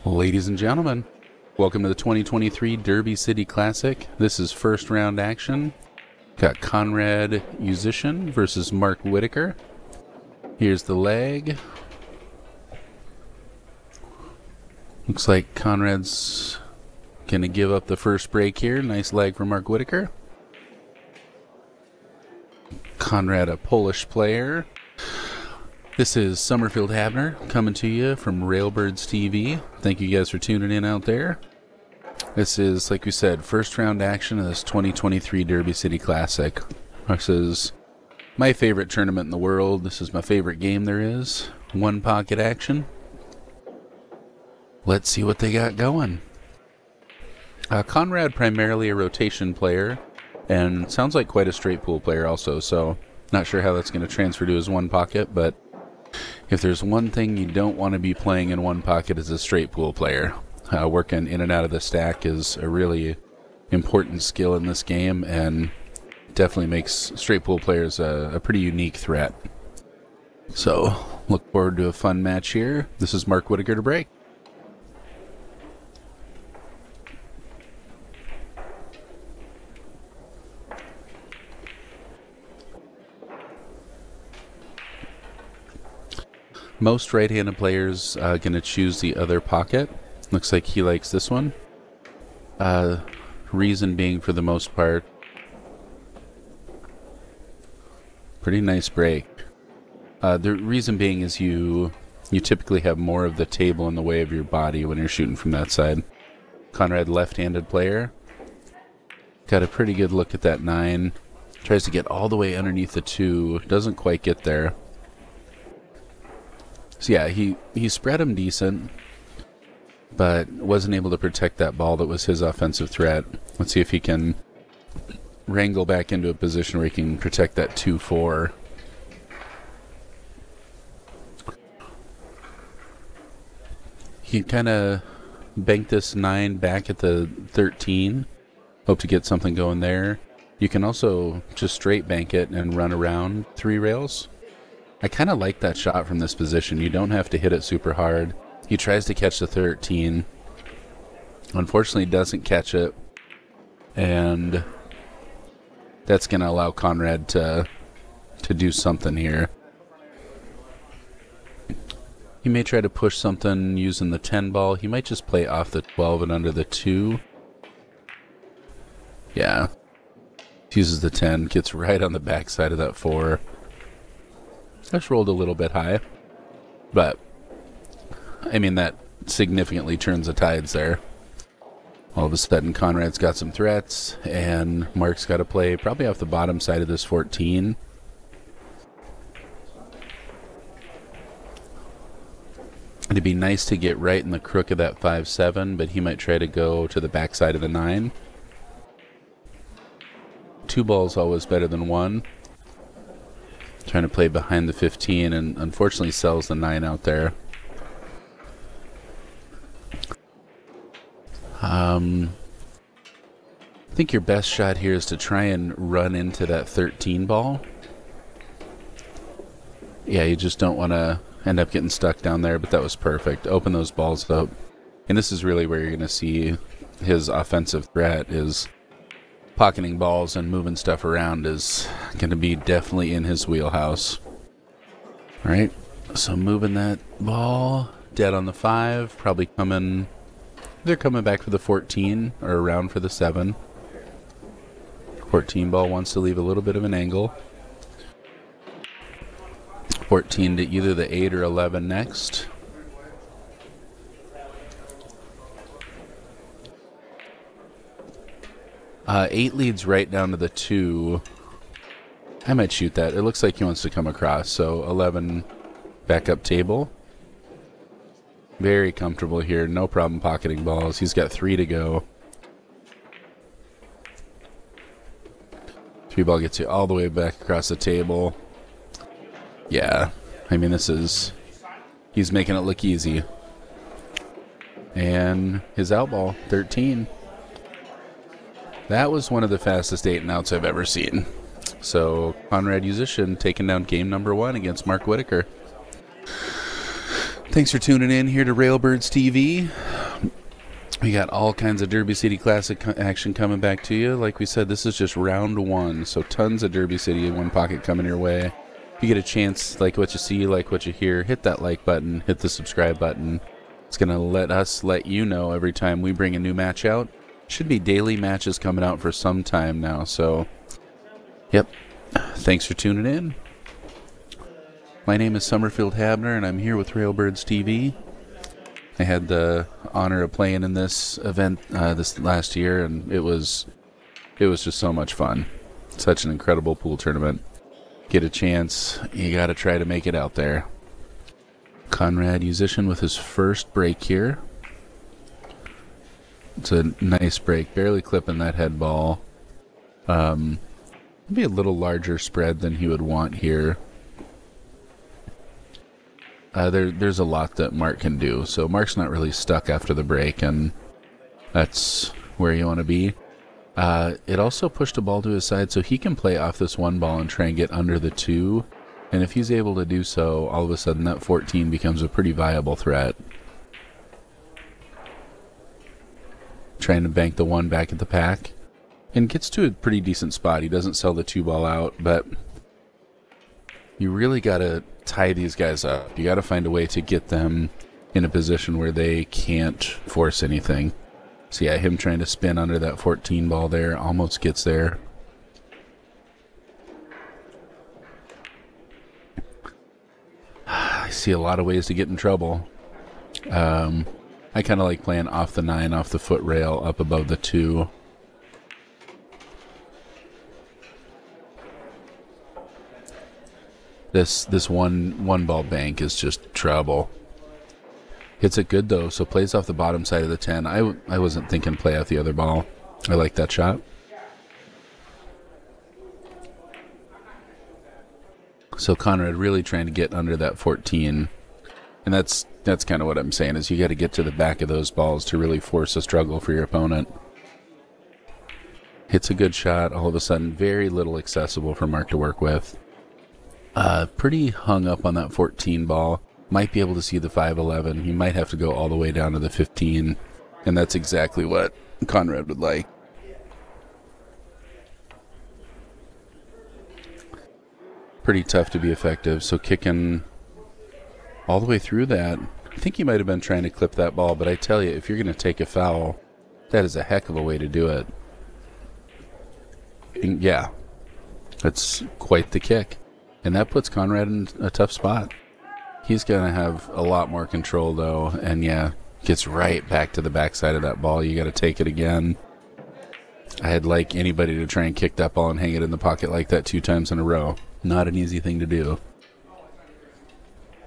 Ladies and gentlemen, welcome to the 2023 Derby City Classic. This is first round action. Got Konrad Juszczyszyn versus Mark Whitaker. Here's the leg. Looks like Konrad's going to give up the first break here. Nice leg for Mark Whitaker. Konrad, a Polish player. This is Somerfield Habener coming to you from Railbirds TV. Thank you guys for tuning in out there. This is, like we said, first round action of this 2023 Derby City Classic. This is my favorite tournament in the world. This is my favorite game there is. One pocket action. Let's see what they got going. Konrad, primarily a rotation player, and sounds like quite a straight pool player also, so not sure how that's going to transfer to his one pocket, but if there's one thing you don't want to be playing in one pocket as a straight pool player. Working in and out of the stack is a really important skill in this game, and definitely makes straight pool players a pretty unique threat. So, look forward to a fun match here. This is Mark Whitaker to break. Most right-handed players going to choose the other pocket. Looks like he likes this one. Reason being, for the most part, pretty nice break. The reason being is you typically have more of the table in the way of your body when you're shooting from that side. Konrad, left-handed player. Got a pretty good look at that 9. Tries to get all the way underneath the 2. Doesn't quite get there. So yeah, he spread him decent, but wasn't able to protect that ball that was his offensive threat. Let's see if he can wrangle back into a position where he can protect that 2-4. He kind of banked this 9 back at the 13. Hope to get something going there. You can also just straight bank it and run around 3 rails. I kind of like that shot from this position. You don't have to hit it super hard. He tries to catch the 13. Unfortunately, doesn't catch it. And that's going to allow Konrad to do something here. He may try to push something using the 10 ball. He might just play off the 12 and under the 2. Yeah. Uses the 10. Gets right on the backside of that 4. Just rolled a little bit high, but I mean, that significantly turns the tides there. All of a sudden, Konrad's got some threats, and Mark's got to play probably off the bottom side of this 14. It'd be nice to get right in the crook of that 5-7, but he might try to go to the backside of the 9. 2 balls always better than 1. Trying to play behind the 15, and unfortunately sells the 9 out there. I think your best shot here is to try and run into that 13 ball. Yeah, you just don't want to end up getting stuck down there, but that was perfect. Open those balls up. And this is really where you're going to see his offensive threat is pocketing balls and moving stuff around is going to be definitely in his wheelhouse. All right, so moving that ball, dead on the 5, probably coming, they're coming back for the 14 or around for the 7. 14 ball wants to leave a little bit of an angle. 14 to either the 8 or 11 next. Eight leads right down to the 2. I might shoot that. It looks like he wants to come across. So 11 back up table. Very comfortable here. No problem pocketing balls. He's got 3 to go. 3 ball gets you all the way back across the table. Yeah. I mean, this is... He's making it look easy. And his out ball, 13. That was one of the fastest 8 and outs I've ever seen. So, Konrad Juszczyszyn taking down game number 1 against Mark Whitaker. Thanks for tuning in here to Railbirds TV. We got all kinds of Derby City Classic action coming back to you. Like we said, this is just round one, so tons of Derby City in one pocket coming your way. If you get a chance, like what you see, like what you hear, hit that like button, hit the subscribe button. It's going to let you know every time we bring a new match out. Should be daily matches coming out for some time now, so yep. Thanks for tuning in. My name is Somerfield Habener, and I'm here with Railbirds TV. I had the honor of playing in this event this last year, and it was just so much fun. Such an incredible pool tournament. Get a chance, you got to try to make it out there. Konrad Juszczyszyn with his first break here. It's a nice break, barely clipping that head ball. Maybe a little larger spread than he would want here. There's a lot that Mark can do, so Mark's not really stuck after the break, and that's where you want to be. It also pushed the ball to his side, so he can play off this one ball and try and get under the 2, and if he's able to do so, all of a sudden that 14 becomes a pretty viable threat. Trying to bank the 1 back at the pack, and gets to a pretty decent spot. He doesn't sell the 2 ball out, but you really got to tie these guys up. You got to find a way to get them in a position where they can't force anything. So yeah, him trying to spin under that 14 ball there, almost gets there. I see a lot of ways to get in trouble. I kind of like playing off the 9, off the foot rail, up above the 2. This one ball bank is just trouble. Hits it good though, so plays off the bottom side of the 10. I wasn't thinking play off the other ball. I like that shot. So Konrad really trying to get under that 14, and that's kind of what I'm saying, is you got to get to the back of those balls to really force a struggle for your opponent. Hits a good shot. All of a sudden, very little accessible for Mark to work with. Pretty hung up on that 14 ball. Might be able to see the 5-11. He might have to go all the way down to the 15, and that's exactly what Konrad would like. Pretty tough to be effective, so kicking all the way through that. I think he might have been trying to clip that ball, but I tell you, if you're going to take a foul, that is a heck of a way to do it. And yeah, that's quite the kick. And that puts Konrad in a tough spot. He's going to have a lot more control, though. And yeah, gets right back to the backside of that ball. You got to take it again. I'd like anybody to try and kick that ball and hang it in the pocket like that 2 times in a row. Not an easy thing to do.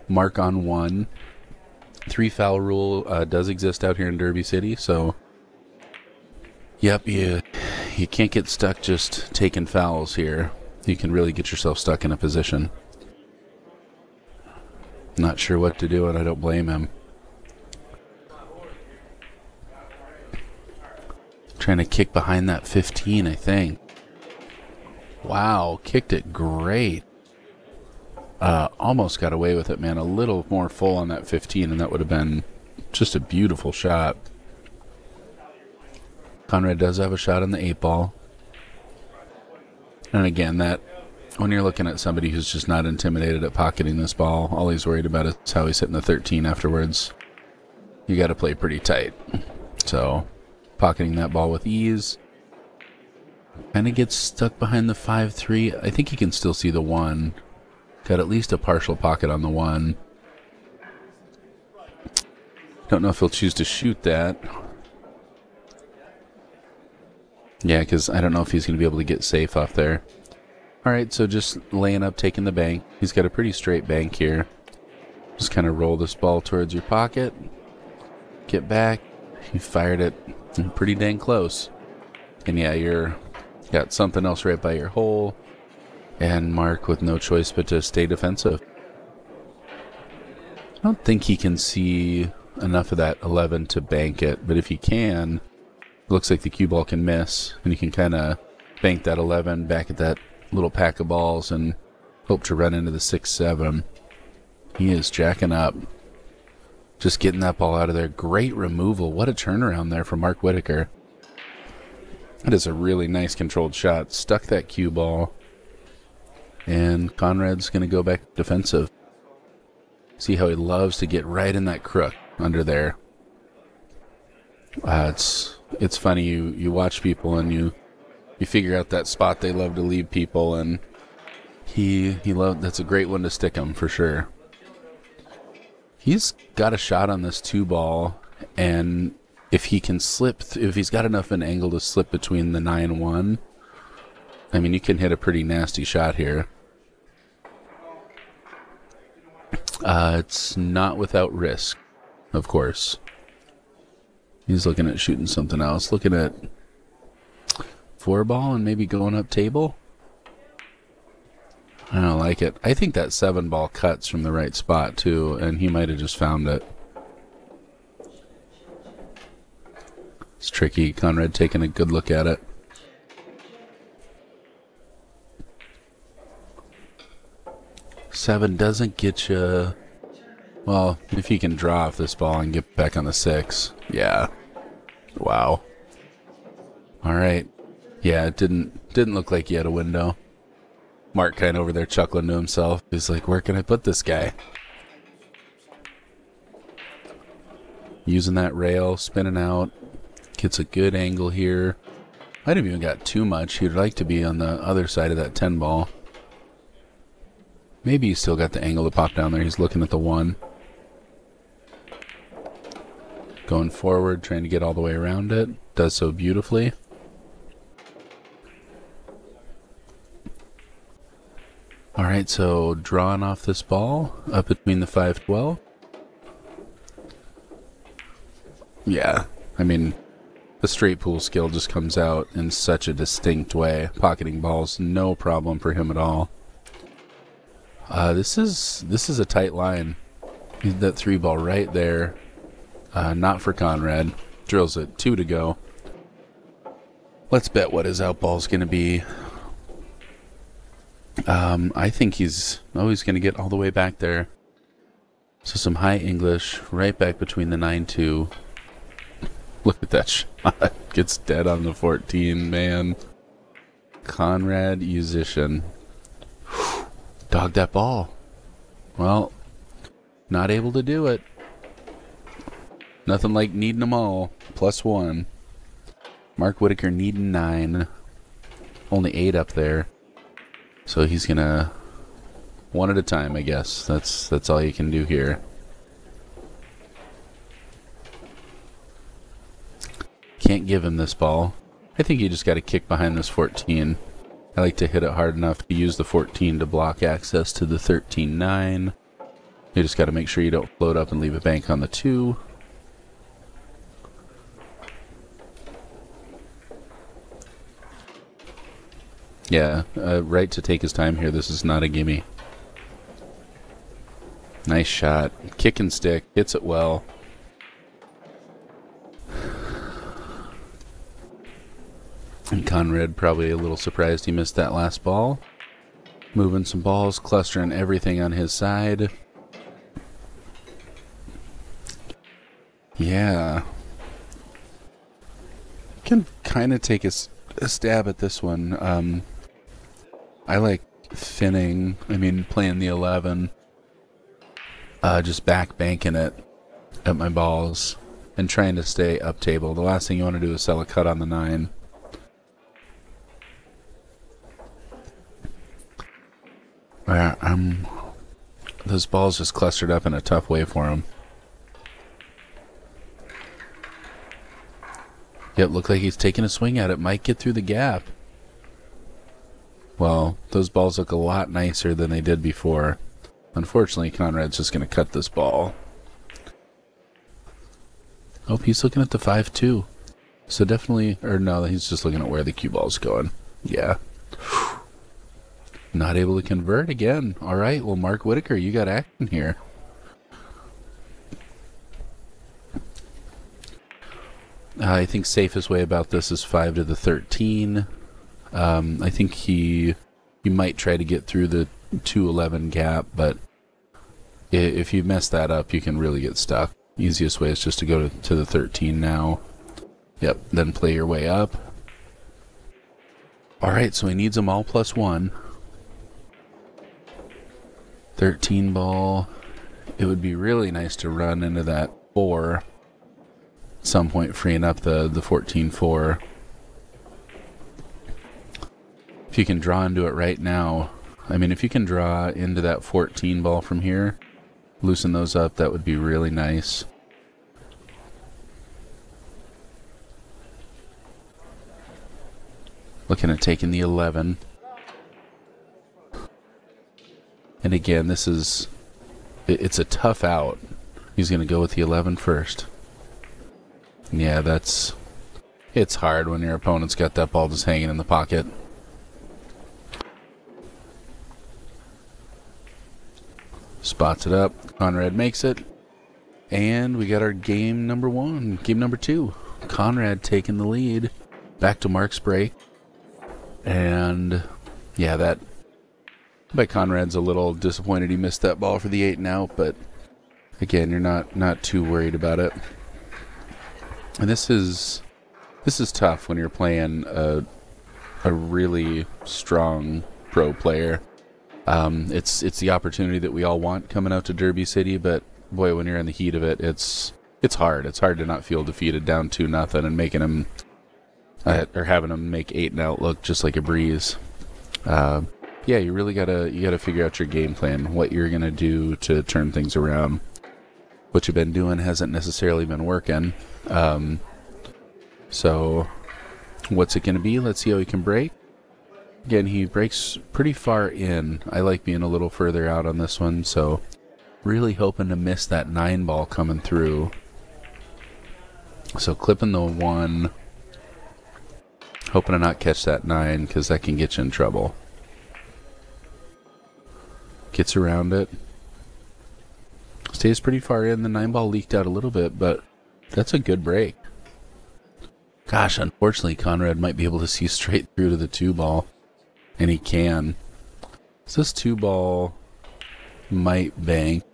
Mark on 1. 3 foul rule does exist out here in Derby City, so yep, you can't get stuck just taking fouls here. You can really get yourself stuck in a position. Not sure what to do, and I don't blame him. Trying to kick behind that 15, I think. Wow, kicked it great. Almost got away with it, man. A little more full on that 15, and that would have been just a beautiful shot. Konrad does have a shot on the 8 ball. And again, that when you're looking at somebody who's just not intimidated at pocketing this ball, all he's worried about is how he's hitting the 13 afterwards. You got to play pretty tight. So, pocketing that ball with ease. Kind of gets stuck behind the 5-3. I think he can still see the 1. Got at least a partial pocket on the 1. Don't know if he'll choose to shoot that. Yeah, because I don't know if he's going to be able to get safe off there. Alright, so just laying up, taking the bank. He's got a pretty straight bank here. Just kind of roll this ball towards your pocket. Get back. You fired it pretty dang close. And yeah, you're got something else right by your hole. And Mark with no choice but to stay defensive. I don't think he can see enough of that 11 to bank it, but if he can, it looks like the cue ball can miss, and you can kind of bank that 11 back at that little pack of balls and hope to run into the 6-7. He is jacking up. Just getting that ball out of there. Great removal. What a turnaround there for Mark Whitaker. That is a really nice controlled shot. Stuck that cue ball. And Konrad's going to go back defensive. See how he loves to get right in that crook under there. It's funny. You watch people and you figure out that spot they love to leave people, and that's a great one to stick him for sure. He's got a shot on this 2-ball, and if he can slip, if he's got enough an angle to slip between the 9-1, I mean, you can hit a pretty nasty shot here. It's not without risk, of course. He's looking at shooting something else. Looking at 4-ball and maybe going up table. I don't like it. I think that 7-ball cuts from the right spot too, and he might have just found it. It's tricky. Konrad taking a good look at it. Seven doesn't get you. Well, if you can draw off this ball and get back on the 6. Yeah. Wow. All right. Yeah, it didn't look like he had a window. Mark kind of over there chuckling to himself. He's like, where can I put this guy? Using that rail, spinning out. Gets a good angle here. Might have even got too much. He'd like to be on the other side of that 10-ball. Maybe he's still got the angle to pop down there. He's looking at the 1. Going forward, trying to get all the way around it. Does so beautifully. Alright, so drawing off this ball up between the 5-12. Yeah, I mean, the straight pool skill just comes out in such a distinct way. Pocketing balls, no problem for him at all. This is a tight line. That 3-ball right there. Not for Konrad. Drills it. 2 to go. Let's bet what his out ball is going to be. I think he's always going to get all the way back there. So some high English right back between the 9-2. Look at that shot. Gets dead on the 14, man. Konrad Juszczyszyn. Dogged that ball. Well, not able to do it. Nothing like needing them all. +1. Mark Whitaker needing 9. Only 8 up there. So he's gonna one at a time, I guess. That's all you can do here. Can't give him this ball. I think you just got to kick behind this 14. I like to hit it hard enough to use the 14 to block access to the 13-9. You just got to make sure you don't float up and leave a bank on the 2. Yeah, right to take his time here. This is not a gimme. Nice shot. Kick and stick. Hits it well. And Konrad probably a little surprised he missed that last ball. Moving some balls, clustering everything on his side. Yeah. Can kind of take a stab at this one. I like thinning. I mean, playing the 11. Just back banking it at my balls and trying to stay up table. The last thing you want to do is sell a cut on the 9. Those balls just clustered up in a tough way for him. Yep, look like he's taking a swing at it. Might get through the gap. Well, those balls look a lot nicer than they did before. Unfortunately, Konrad's just going to cut this ball. Oh, he's looking at the 5-2. So definitely, or no, he's just looking at where the cue ball's going. Yeah. Not able to convert again. All right, well, Mark Whitaker, you got action here. I think safest way about this is 5 to the 13. I think he might try to get through the 2-11 gap, but if you mess that up, you can really get stuck. Easiest way is just to go to the 13 now. Yep, then play your way up. Alright, so he needs them all +1. 13 ball. It would be really nice to run into that 4 at some point, freeing up the 14-4. If you can draw into it right now, I mean, if you can draw into that 14 ball from here, loosen those up, that would be really nice. Looking at taking the 11. And again, this is, it's a tough out. He's going to go with the 11 first. Yeah, it's hard when your opponent's got that ball just hanging in the pocket. Spots it up. Konrad makes it. And we got our game number 1. Game number 2. Konrad taking the lead. Back to Mark's break. And yeah, that by Konrad's a little disappointed he missed that ball for the 8 and out, but again, you're not too worried about it. And this is tough when you're playing a really strong pro player. It's the opportunity that we all want coming out to Derby City, but boy, when you're in the heat of it, it's hard. It's hard to not feel defeated down 2-0 and making him or having them make 8 and out look just like a breeze. Yeah, you really gotta figure out your game plan, what you're gonna do to turn things around. What you've been doing hasn't necessarily been working. So what's it gonna be? Let's see how he can break. Again, he breaks pretty far in. I like being a little further out on this one, so really hoping to miss that 9 ball coming through. So clipping the 1. Hoping to not catch that 9, because that can get you in trouble. Gets around it. Stays pretty far in. The 9 ball leaked out a little bit, but that's a good break. Gosh, unfortunately, Konrad might be able to see straight through to the 2 ball. And he can. So this 2 ball might bank.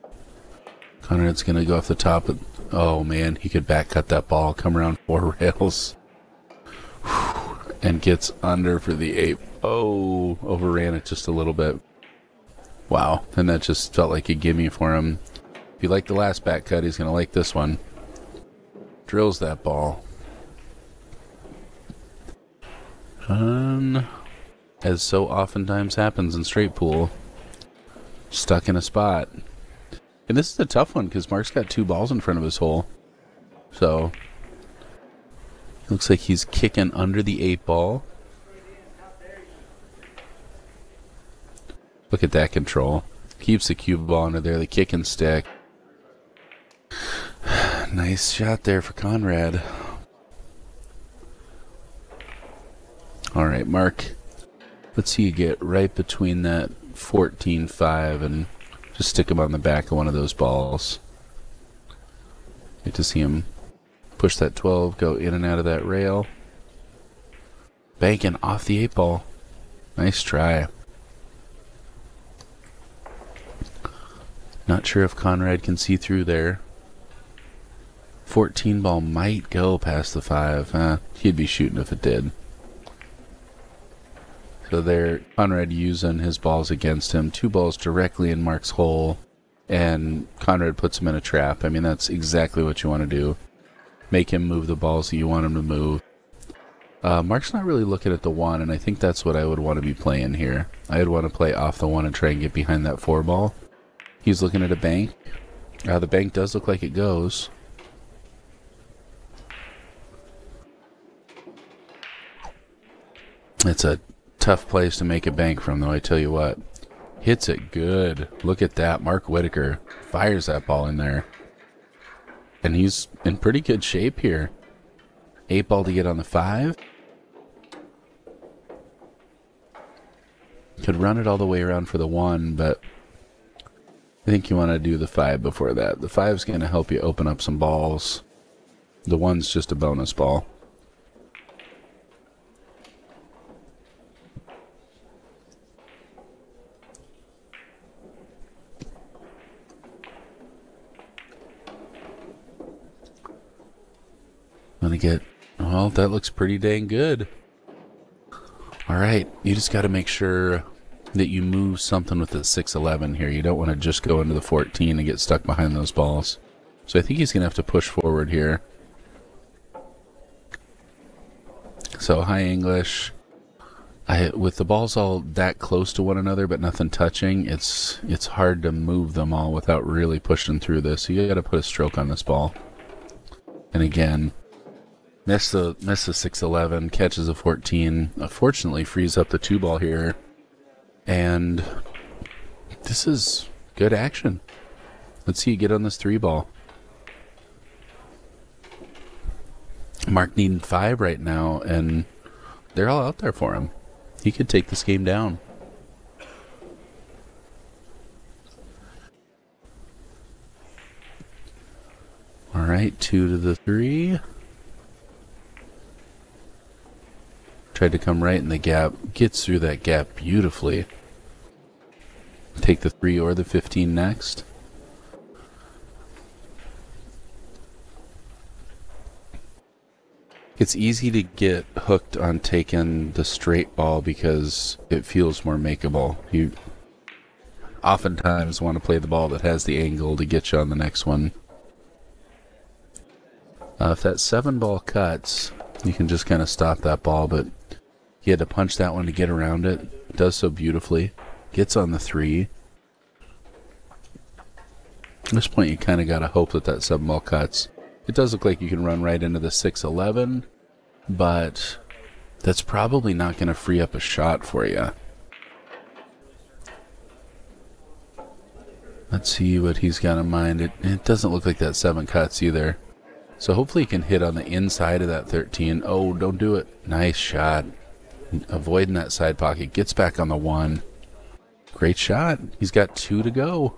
Konrad's going to go off the top. Oh, man, he could back cut that ball. Come around 4 rails. And gets under for the 8. Oh, overran it just a little bit. Wow, and that just felt like a gimme for him. If you like the last back cut, he's going to like this one. Drills that ball. As so oftentimes happens in straight pool, stuck in a spot. And this is a tough one because Mark's got 2 balls in front of his hole. So looks like he's kicking under the 8 ball. Look at that control. Keeps the cube ball under there, the kick and stick. Nice shot there for Konrad. Alright, Mark. Let's see you get right between that 14-5 and just stick him on the back of one of those balls. Get to see him push that 12, go in and out of that rail. Banking off the 8 ball. Nice try. Not sure if Konrad can see through there. 14 ball might go past the 5. He'd be shooting if it did. So there, Konrad using his balls against him. 2 balls directly in Mark's hole. And Konrad puts him in a trap. I mean, that's exactly what you want to do. Make him move the balls that you want him to move. Mark's not really looking at the 1, and I think that's what I would want to be playing here. I would want to play off the 1 and try and get behind that 4 ball. He's looking at a bank. The bank does look like it goes. It's a tough place to make a bank from, though, I tell you what. Hits it good. Look at that. Mark Whitaker fires that ball in there. And he's in pretty good shape here. 8 ball to get on the 5. Could run it all the way around for the 1, but I think you want to do the 5 before that. The 5's going to help you open up some balls. The 1's just a bonus ball. get... Well, that looks pretty dang good. Alright, you just got to make sure that you move something with the 6-11 here. You don't want to just go into the 14 and get stuck behind those balls. So I think he's going to have to push forward here. So high English. With the balls all that close to one another but nothing touching, it's hard to move them all without really pushing through this. So you got to put a stroke on this ball. And again, miss the 6-11, catches a 14. Unfortunately, frees up the 2 ball here. And this is good action. Let's see you get on this 3 ball. Mark needing 5 right now, and they're all out there for him. He could take this game down. All right, 2 to the 3. Tried to come right in the gap. Gets through that gap beautifully. Take the 3 or the 15 next. It's easy to get hooked on taking the straight ball because it feels more makeable. You oftentimes want to play the ball that has the angle to get you on the next one. If that 7 ball cuts, you can just kind of stop that ball, but he had to punch that one to get around it. Does so beautifully. Gets on the 3. At this point, you kind of got to hope that that 7 ball cuts. It does look like you can run right into the 6-11, but that's probably not going to free up a shot for you. Let's see what he's got in mind. It doesn't look like that 7 cuts either. So hopefully he can hit on the inside of that 13. Oh, don't do it. Nice shot. Avoiding that side pocket. Gets back on the 1. Great shot. He's got 2 to go.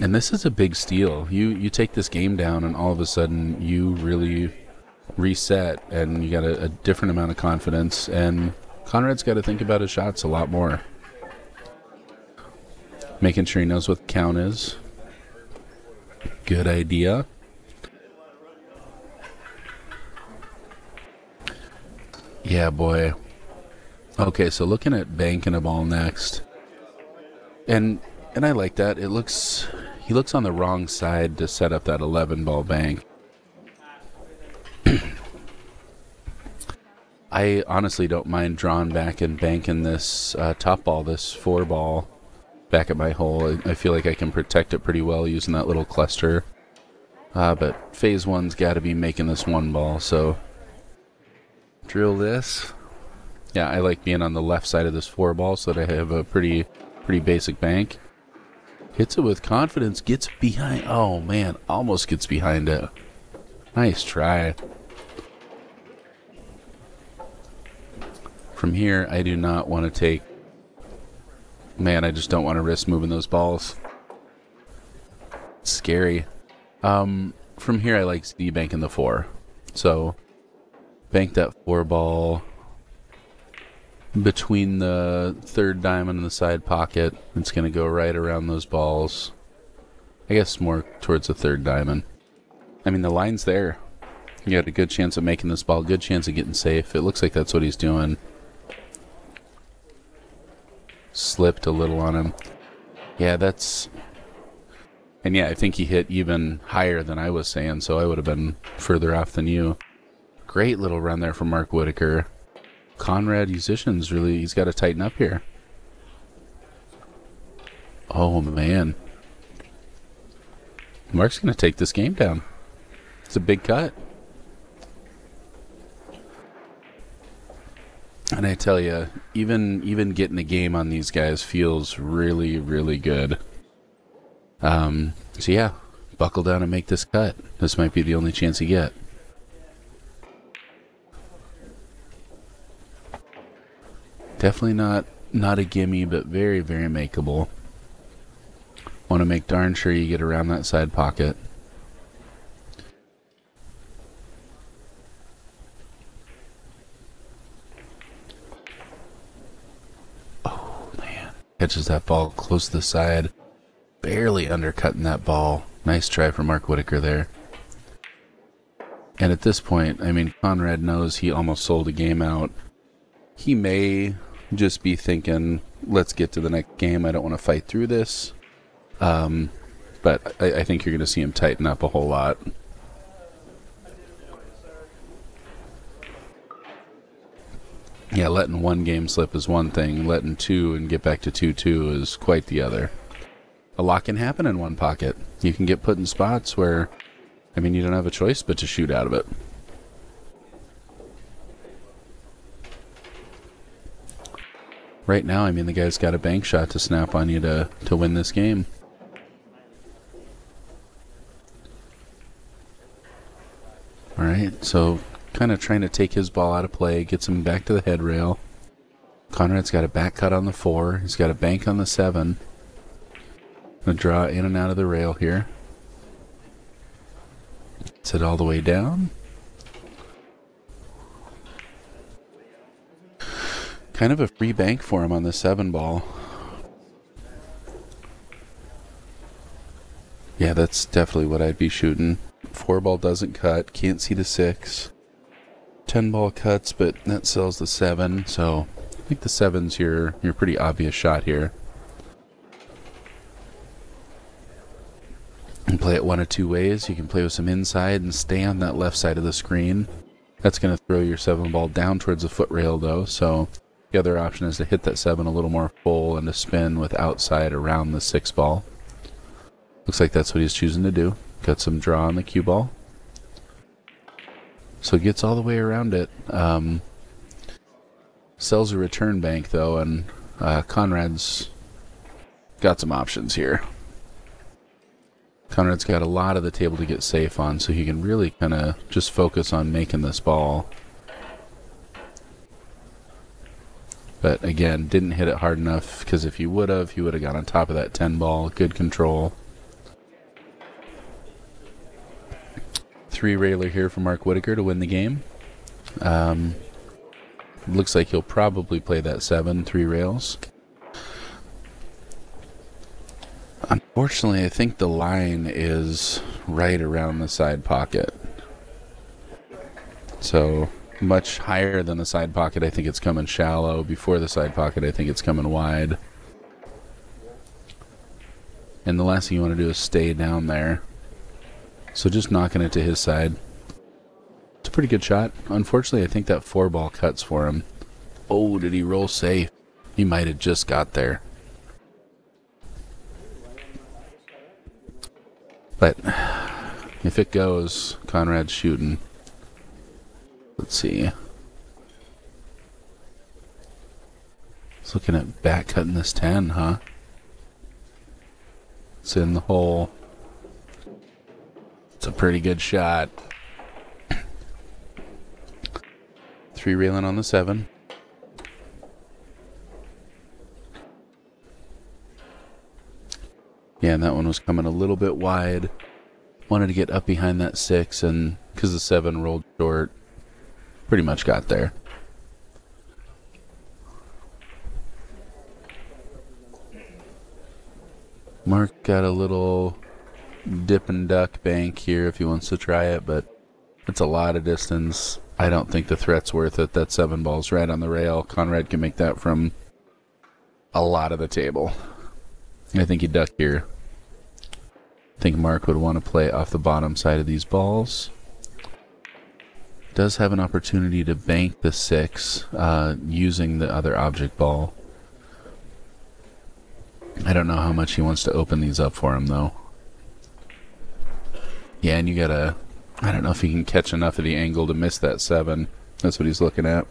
And this is a big steal. You take this game down and all of a sudden you really reset and you got a different amount of confidence, and Konrad's got to think about his shots a lot more. Making sure he knows what the count is. Good idea. Yeah, boy. Okay, so looking at banking a ball next. And I like that. He looks on the wrong side to set up that 11-ball bank. I honestly don't mind drawing back and banking this top ball, this 4-ball, back at my hole. I feel like I can protect it pretty well using that little cluster. But phase 1's got to be making this 1-ball, so drill this. Yeah, I like being on the left side of this 4-ball so that I have a pretty basic bank. Hits it with confidence, gets behind. Oh man, almost gets behind it. Nice try. From here, I do not want to take... Man, I just don't want to risk moving those balls. It's scary. From here, I like Z banking the 4. So, bank that 4-ball between the 3rd diamond and the side pocket. It's going to go right around those balls. I guess more towards the 3rd diamond. I mean, the line's there. You got a good chance of making this ball, good chance of getting safe. It looks like that's what he's doing. Slipped a little on him. Yeah, that's... And yeah, I think he hit even higher than I was saying, so I would have been further off than you. Great little run there from Mark Whitaker. Konrad Juszczyszyn's really... He's got to tighten up here. Oh, man. Mark's going to take this game down. It's a big cut. And I tell you, even getting a game on these guys feels really, really good. So yeah, buckle down and make this cut. This might be the only chance you get. Definitely not a gimme, but very, very makeable. Want to make darn sure you get around that side pocket. Catches that ball close to the side. Barely undercutting that ball. Nice try for Mark Whitaker there. And at this point, I mean, Konrad knows he almost sold a game out. He may just be thinking, let's get to the next game. I don't want to fight through this. But I think you're going to see him tighten up a whole lot. Yeah, letting one game slip is one thing. Letting two and get back to 2-2 is quite the other. A lot can happen in one pocket. You can get put in spots where, I mean, you don't have a choice but to shoot out of it. Right now, I mean, the guy's got a bank shot to snap on you to win this game. Alright, so kind of trying to take his ball out of play, gets him back to the head rail. Konrad's got a back cut on the 4. He's got a bank on the 7. Gonna draw in and out of the rail here. Gets it all the way down. Kind of a free bank for him on the 7 ball. Yeah, that's definitely what I'd be shooting. 4 ball doesn't cut, can't see the 6. 10 ball cuts, but that sells the 7, so I think the 7's your pretty obvious shot here. You can play it one of two ways. You can play with some inside and stay on that left side of the screen. That's going to throw your 7 ball down towards the foot rail though, so the other option is to hit that 7 a little more full and to spin with outside around the 6 ball. Looks like that's what he's choosing to do. Got some draw on the cue ball. So it gets all the way around it. Sells a return bank though, and Konrad's got some options here. Konrad's got a lot of the table to get safe on, so he can really kind of just focus on making this ball. But again, didn't hit it hard enough, because if he would have got on top of that 10 ball. Good control. 3 railer here for Mark Whitaker to win the game. Looks like he'll probably play that 7, 3 rails. Unfortunately, I think the line is right around the side pocket. So much higher than the side pocket. I think it's coming shallow. Before the side pocket, I think it's coming wide. And the last thing you want to do is stay down there. So just knocking it to his side. It's a pretty good shot. Unfortunately, I think that 4 ball cuts for him. Oh, did he roll safe? He might have just got there. But if it goes, Konrad's shooting. Let's see. He's looking at back cutting this 10, huh? It's in the hole. It's a pretty good shot. 3 railing on the 7. Yeah, and that one was coming a little bit wide. Wanted to get up behind that 6, and because the 7 rolled short, pretty much got there. Mark got a little dip and duck bank here if he wants to try it, but it's a lot of distance. I don't think the threat's worth it. That 7 ball's right on the rail. Konrad can make that from a lot of the table. I think he duck here. I think Mark would want to play off the bottom side of these balls. Does have an opportunity to bank the 6 using the other object ball. I don't know how much he wants to open these up for him though. Yeah, and you gotta, I don't know if he can catch enough of the angle to miss that 7. That's what he's looking at.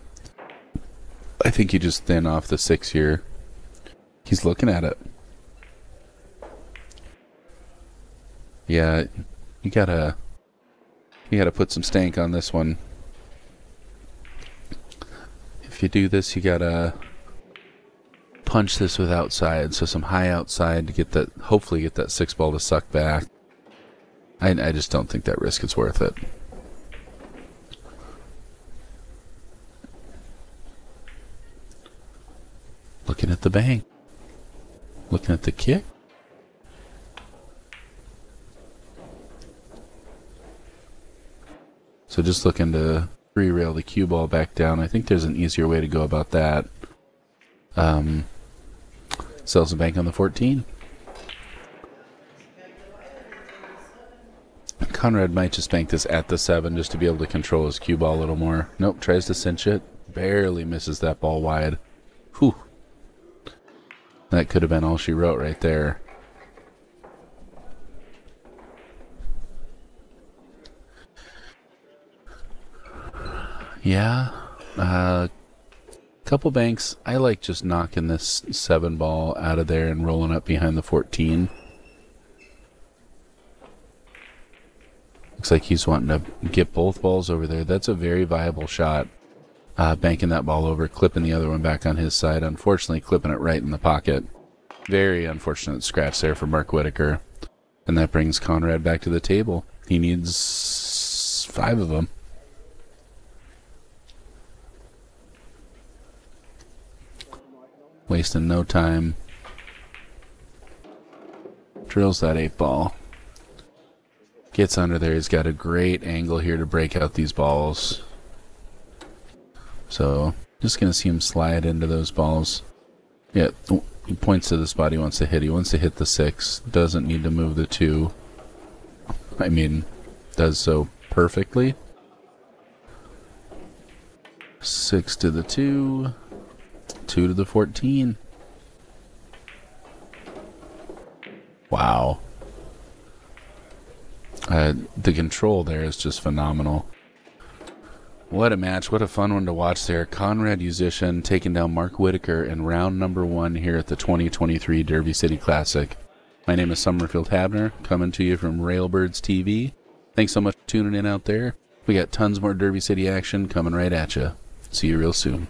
I think you just thin off the 6 here. He's looking at it. Yeah, you gotta put some stank on this one. If you do this, you gotta punch this with outside, so some high outside to get that, hopefully get that 6 ball to suck back. I just don't think that risk is worth it. Looking at the bank. Looking at the kick. So just looking to free rail the cue ball back down. I think there's an easier way to go about that. Sells a bank on the 14. Konrad might just bank this at the 7 just to be able to control his cue ball a little more. Nope, tries to cinch it. Barely misses that ball wide. Whew. That could have been all she wrote right there. Yeah. Couple banks. I like just knocking this 7 ball out of there and rolling up behind the 14. Looks like he's wanting to get both balls over there. That's a very viable shot. Banking that ball over, clipping the other one back on his side. Unfortunately, clipping it right in the pocket. Very unfortunate scratch there for Mark Whitaker. And that brings Konrad back to the table. He needs 5 of them. Wasting no time. Drills that 8 ball. Gets under there. He's got a great angle here to break out these balls. So, just going to see him slide into those balls. Yeah, he points to the spot he wants to hit. He wants to hit the 6. Doesn't need to move the 2. I mean, does so perfectly. 6 to the 2. 2 to the 14. Wow. The control there is just phenomenal. What a match. What a fun one to watch there. Konrad Juszczyszyn taking down Mark Whitaker in round number 1 here at the 2023 Derby City Classic. My name is Somerfield Habener, coming to you from Railbirds TV. Thanks so much for tuning in out there. We got tons more Derby City action coming right at you. See you real soon.